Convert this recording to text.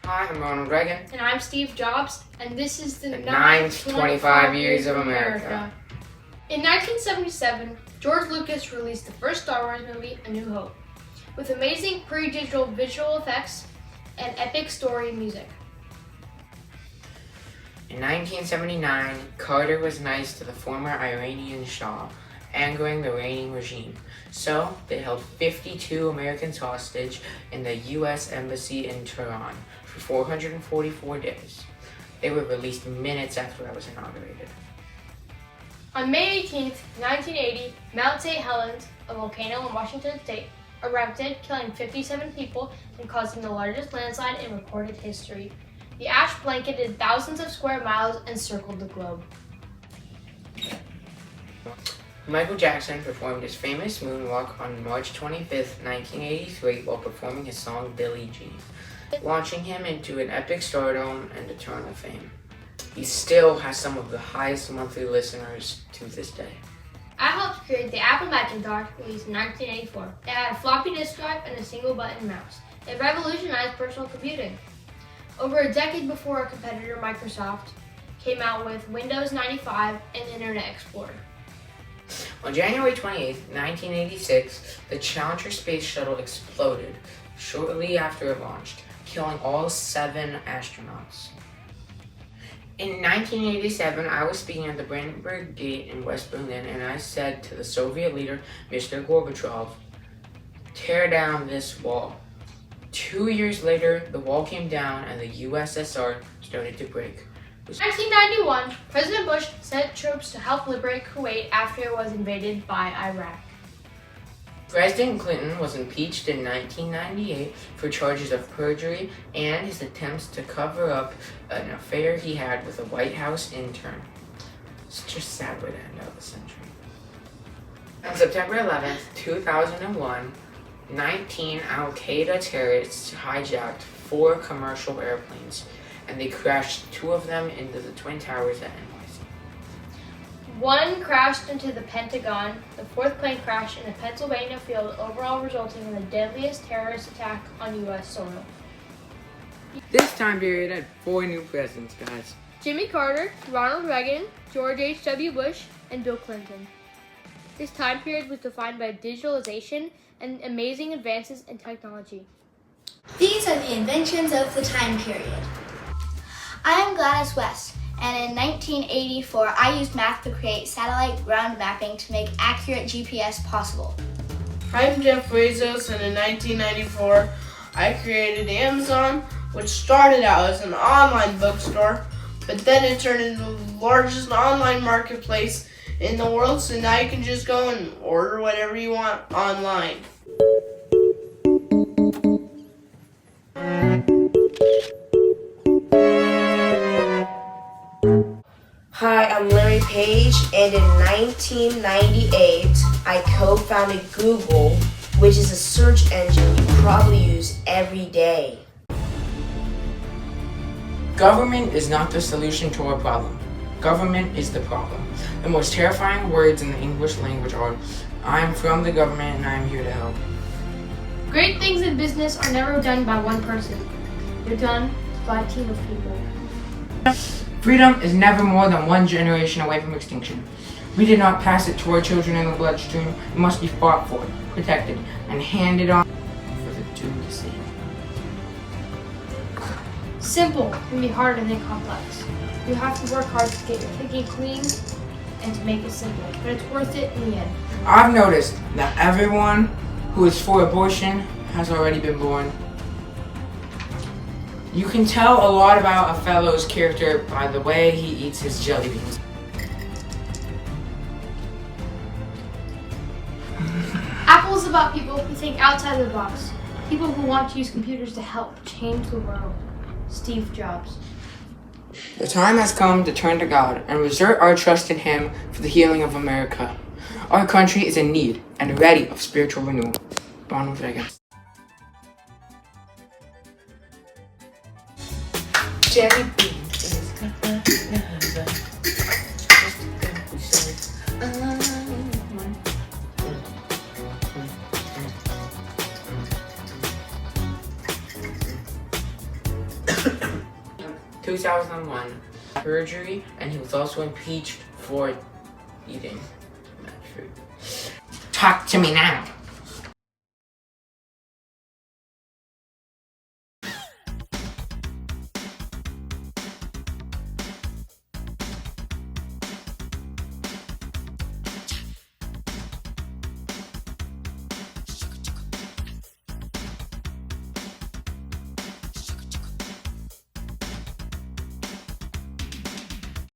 Hi, I'm Ronald Reagan. And I'm Steve Jobs, and this is the 25 Years of America. In 1977, George Lucas released the first Star Wars movie, A New Hope, with amazing pre-digital visual effects and epic story music. In 1979, Carter was nice to the former Iranian Shah, angering the reigning regime. So, they held 52 Americans hostage in the U.S. Embassy in Tehran for 444 days. They were released minutes after I was inaugurated. On May 18, 1980, Mount St. Helens, a volcano in Washington state, erupted, killing 57 people and causing the largest landslide in recorded history. The ash blanketed thousands of square miles and circled the globe. Michael Jackson performed his famous moonwalk on March 25, 1983 while performing his song Billie Jean, launching him into an epic stardom and eternal fame. He still has some of the highest monthly listeners to this day. I helped create the Apple Macintosh, released in 1984. It had a floppy disk drive and a single-button mouse. It revolutionized personal computing. Over a decade before our competitor Microsoft came out with Windows 95 and Internet Explorer. On January 28, 1986, the Challenger space shuttle exploded shortly after it launched, killing all 7 astronauts. In 1987, I was speaking at the Brandenburg Gate in West Berlin, and I said to the Soviet leader, Mr. Gorbachev, "Tear down this wall." 2 years later, the wall came down and the USSR started to break. In 1991, President Bush sent troops to help liberate Kuwait after it was invaded by Iraq. President Clinton was impeached in 1998 for charges of perjury and his attempts to cover up an affair he had with a White House intern. Such a sad way to end out the century. On September 11, 2001, 19 Al-Qaeda terrorists hijacked 4 commercial airplanes, and they crashed 2 of them into the Twin Towers at NYC. 1 crashed into the Pentagon, the 4th plane crashed in a Pennsylvania field, overall resulting in the deadliest terrorist attack on U.S. soil. This time period had 4 new presidents, guys. Jimmy Carter, Ronald Reagan, George H.W. Bush, and Bill Clinton. This time period was defined by digitalization and amazing advances in technology. These are the inventions of the time period. I am Gladys West, and in 1984 I used math to create satellite ground mapping to make accurate GPS possible. I'm Jeff Bezos, and in 1994 I created Amazon, which started out as an online bookstore, but then it turned into the largest online marketplace in the world, so now you can just go and order whatever you want online. Hi, I'm Larry Page, and in 1998, I co-founded Google, which is a search engine you probably use every day. Government is not the solution to our problem. Government is the problem. The most terrifying words in the English language are, "I am from the government and I am here to help." Great things in business are never done by one person. They're done by a team of people. Freedom is never more than 1 generation away from extinction. We did not pass it to our children in the bloodstream. It must be fought for, protected, and handed on for the doomed to see. Simple can be harder than complex. You have to work hard to get your thinking clean and to make it simple, but it's worth it in the end. I've noticed that everyone who is for abortion has already been born. You can tell a lot about a fellow's character by the way he eats his jelly beans. Apple is about people who think outside the box. People who want to use computers to help change the world. Steve Jobs. The time has come to turn to God and exert our trust in Him for the healing of America. Our country is in need and ready of spiritual renewal. Ronald Reagan. Jelly beans is 2001, perjury, and he was also impeached for eating that food. Talk to me now.